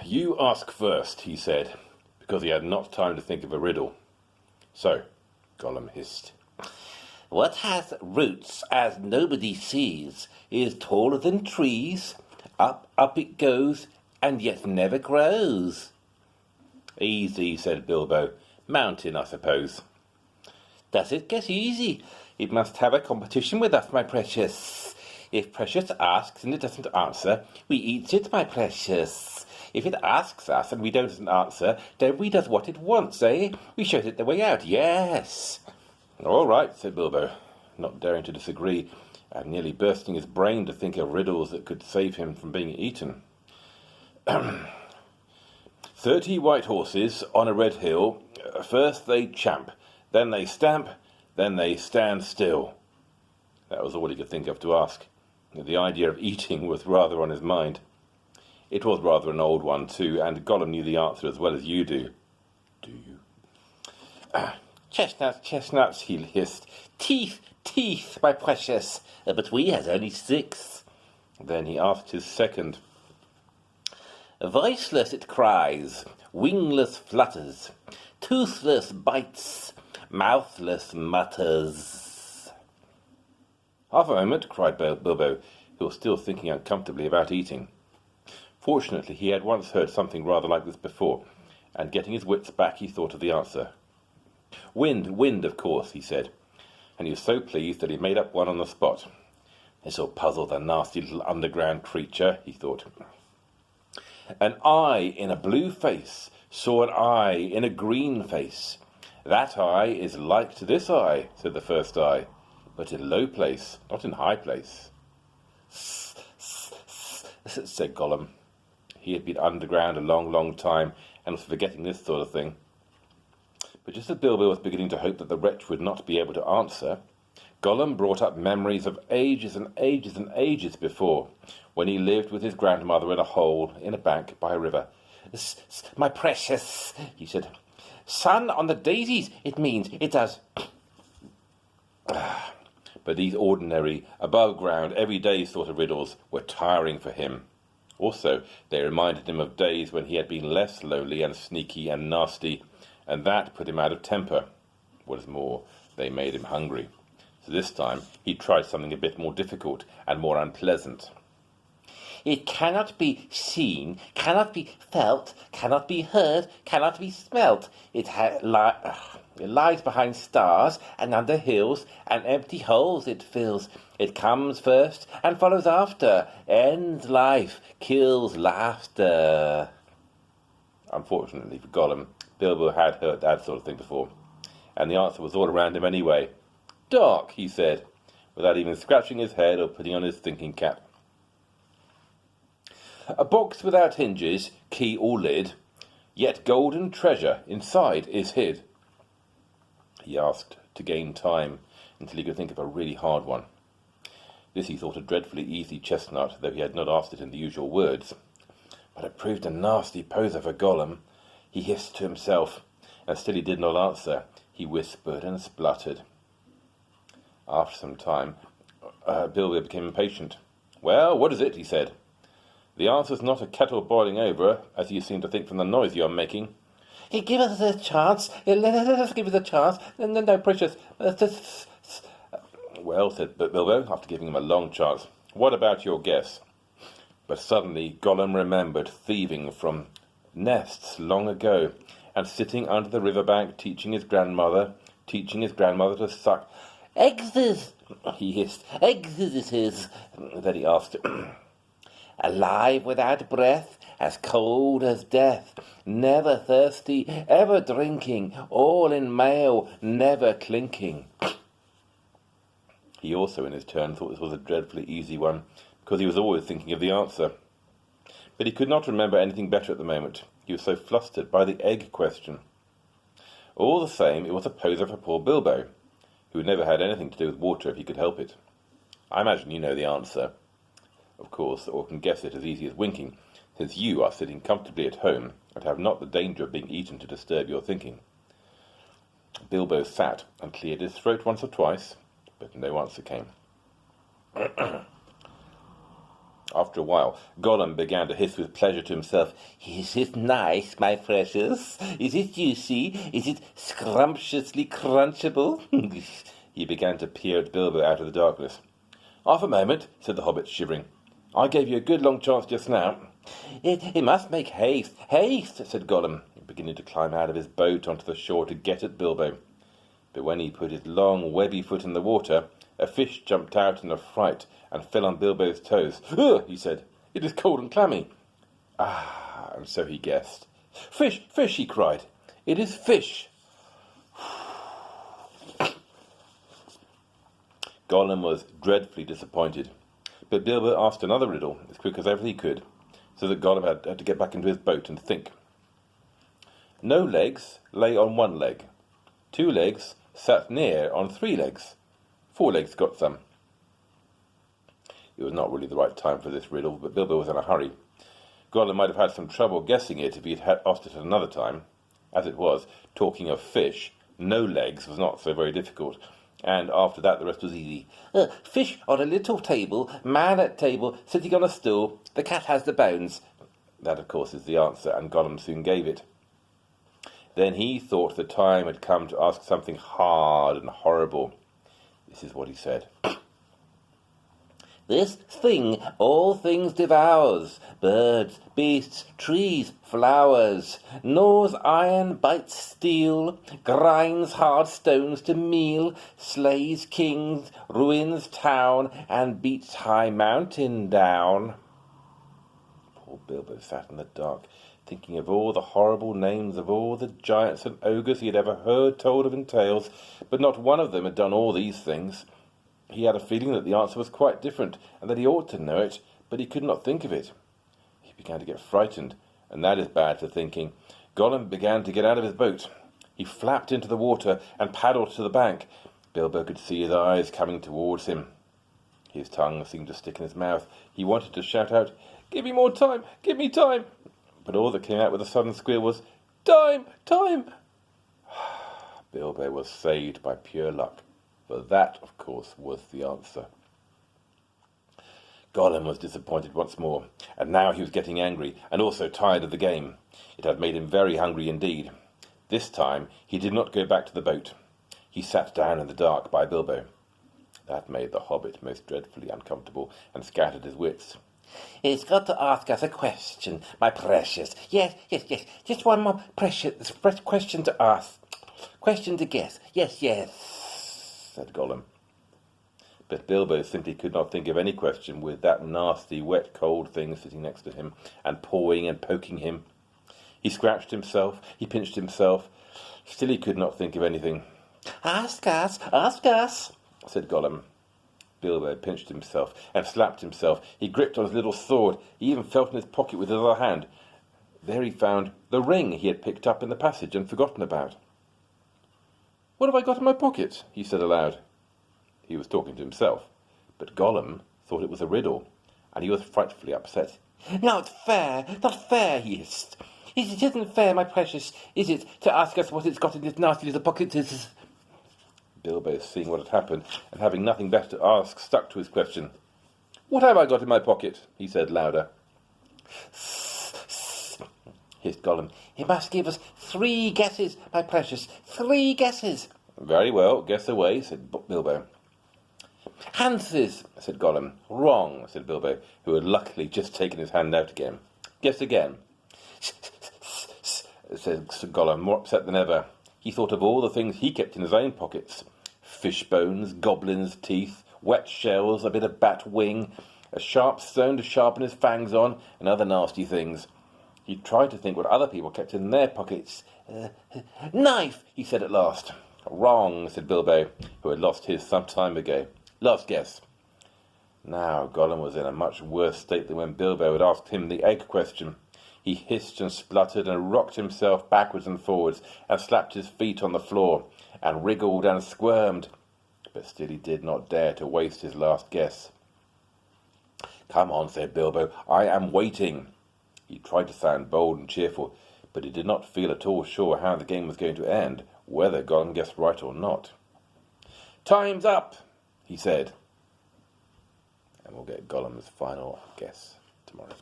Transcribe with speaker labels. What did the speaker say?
Speaker 1: You ask first, he said, because he had not time to think of a riddle. So, Gollum hissed.
Speaker 2: What has roots as nobody sees, is taller than trees, up, up it goes, and yet never grows.
Speaker 1: Easy, said Bilbo. Mountain, I suppose.
Speaker 2: Does it get easy? It must have a competition with us, my precious. If Precious asks and it doesn't answer, we eats it, my precious. If it asks us and we don't answer, then we does what it wants, eh? We shows it the way out, yes.
Speaker 1: All right, said Bilbo, not daring to disagree, and nearly bursting his brain to think of riddles that could save him from being eaten. 30 white horses on a red hill. First they champ, then they stamp, then they stand still. That was all he could think of to ask. The idea of eating was rather on his mind. It was rather an old one, too, and Gollum knew the answer as well as you do. Do you?
Speaker 2: Chestnuts, chestnuts, he hissed. Teeth, teeth, my precious. But we has only 6.
Speaker 1: Then he asked his second.
Speaker 2: Voiceless it cries, wingless flutters, toothless bites, mouthless mutters.
Speaker 1: Half a moment, cried Bilbo, who was still thinking uncomfortably about eating. Fortunately, he had once heard something rather like this before, and getting his wits back, he thought of the answer. Wind, wind, of course, he said, and he was so pleased that he made up one on the spot. This'll puzzle the nasty little underground creature, he thought. An eye in a blue face saw an eye in a green face. That eye is like to this eye, said the first eye, but in low place, not in high place. Said Gollum. He had been underground a long, long time, and was forgetting this sort of thing. But just as Bilbo was beginning to hope that the wretch would not be able to answer, Gollum brought up memories of ages and ages and ages before, when he lived with his grandmother in a hole in a bank by a river. My precious, he said. Sun on the daisies, it means. It does. But these ordinary, above-ground, everyday sort of riddles were tiring for him. Also, they reminded him of days when he had been less lonely and sneaky and nasty, and that put him out of temper. What is more, they made him hungry. So this time he tried something a bit more difficult and more unpleasant.
Speaker 2: It cannot be seen, cannot be felt, cannot be heard, cannot be smelt. It lies behind stars and under hills, and empty holes it fills. It comes first and follows after, ends life, kills laughter. Unfortunately for Gollum, Bilbo had heard that sort of thing before, and the answer was all around him anyway. Dark, he said, without even scratching his head or putting on his thinking cap. A box without hinges, key or lid, yet golden treasure inside is hid. He asked to gain time until he could think of a really hard one. This he thought a dreadfully easy chestnut, though he had not asked it in the usual words. But it proved a nasty poser for Gollum. He hissed to himself, and still he did not answer. He whispered and spluttered. After some time, Bilbo became impatient. Well, what is it? He said. The answer's not a kettle boiling over, as you seem to think from the noise you are making. Give us a chance. Let us give us a chance. No, precious.
Speaker 1: Well, said Bilbo, after giving him a long chance, what about your guess? But suddenly Gollum remembered thieving from nests long ago, and sitting under the riverbank teaching his grandmother to suck.
Speaker 2: Eggs, he hissed. Eggs it is.
Speaker 1: Then he asked,
Speaker 2: alive without breath, as cold as death, never thirsty, ever drinking, all in mail, never clinking.
Speaker 1: He also, in his turn, thought this was a dreadfully easy one, because he was always thinking of the answer. But he could not remember anything better at the moment. He was so flustered by the egg question. All the same, it was a poser for poor Bilbo, who never had anything to do with water if he could help it. I imagine you know the answer, of course, or can guess it as easy as winking, since you are sitting comfortably at home and have not the danger of being eaten to disturb your thinking. Bilbo sat and cleared his throat once or twice, but no answer came. After a while, Gollum began to hiss with pleasure to himself. "Is it nice, my precious? Is it juicy? Is it scrumptiously crunchable?" He began to peer at Bilbo out of the darkness. "Half a moment," said the Hobbit, shivering. "I gave you a good long chance just now." It must make haste, haste," said Gollum, beginning to climb out of his boat onto the shore to get at Bilbo. But when he put his long, webby foot in the water, a fish jumped out in a fright and fell on Bilbo's toes. "Ugh," he said, "it is cold and clammy." Ah, and so he guessed. "Fish, fish," he cried. "It is fish." Gollum was dreadfully disappointed, but Bilbo asked another riddle as quick as ever he could, so that Gollum had to get back into his boat and think. "No legs lay on one leg. 2 legs sat near on 3 legs. 4 legs got some." It was not really the right time for this riddle, but Bilbo was in a hurry. Gollum might have had some trouble guessing it if he had asked it at another time. As it was, talking of fish, no legs was not so very difficult, and after that the rest was easy. "Fish on a little table, man at table, sitting on a stool, the cat has the bones." That, of course, is the answer, and Gollum soon gave it. Then he thought the time had come to ask something hard and horrible. This is what he said. "This thing all things devours, birds, beasts, trees, flowers, gnaws iron, bites steel, grinds hard stones to meal, slays kings, ruins town, and beats high mountain down." Poor Bilbo sat in the dark, thinking of all the horrible names of all the giants and ogres he had ever heard told of in tales, but not one of them had done all these things. He had a feeling that the answer was quite different, and that he ought to know it, but he could not think of it. He began to get frightened, and that is bad for thinking. Gollum began to get out of his boat. He flapped into the water and paddled to the bank. Bilbo could see his eyes coming towards him. His tongue seemed to stick in his mouth. He wanted to shout out, "Give me more time! Give me time!" But all that came out with a sudden squeal was, "Time! Time!" Bilbo was saved by pure luck, for that, of course, was the answer. Gollum was disappointed once more, and now he was getting angry, and also tired of the game. It had made him very hungry indeed. This time he did not go back to the boat. He sat down in the dark by Bilbo. That made the Hobbit most dreadfully uncomfortable, and scattered his wits. "It's got to ask us a question, my precious. Yes. Just one more precious question to ask. Question to guess. Yes, said Gollum. But Bilbo simply could not think of any question with that nasty, wet, cold thing sitting next to him, and pawing and poking him. He scratched himself, he pinched himself. Still he could not think of anything. Ask us, said Gollum. Bilbo pinched himself and slapped himself. He gripped on his little sword. He even felt in his pocket with his other hand. There he found the ring he had picked up in the passage and forgotten about. "What have I got in my pocket?" he said aloud. He was talking to himself, but Gollum thought it was a riddle, and he was frightfully upset. Not fair, he hissed. It isn't fair, my precious, is it, to ask us what it's got in its nasty little pocket? Bilbo, seeing what had happened, and having nothing better to ask, stuck to his question. "What have I got in my pocket?" he said louder. Hissed Gollum. "You must give us 3 guesses, my precious, 3 guesses. "Very well, guess away," said Bilbo. "Hanses," said Gollum. "Wrong," said Bilbo, who had luckily just taken his hand out again. "Guess again." said Gollum, more upset than ever. He thought of all the things he kept in his own pockets. Fish bones, goblins' teeth, wet shells, a bit of bat wing, a sharp stone to sharpen his fangs on, and other nasty things. He tried to think what other people kept in their pockets. "Knife," he said at last. "Wrong," said Bilbo, who had lost his some time ago. "Last guess." Now Gollum was in a much worse state than when Bilbo had asked him the egg question. He hissed and spluttered and rocked himself backwards and forwards and slapped his feet on the floor and wriggled and squirmed. But still he did not dare to waste his last guess. "Come on," said Bilbo. "I am waiting." He tried to sound bold and cheerful, but he did not feel at all sure how the game was going to end, whether Gollum guessed right or not. "Time's up," he said. And we'll get Gollum's final guess tomorrow.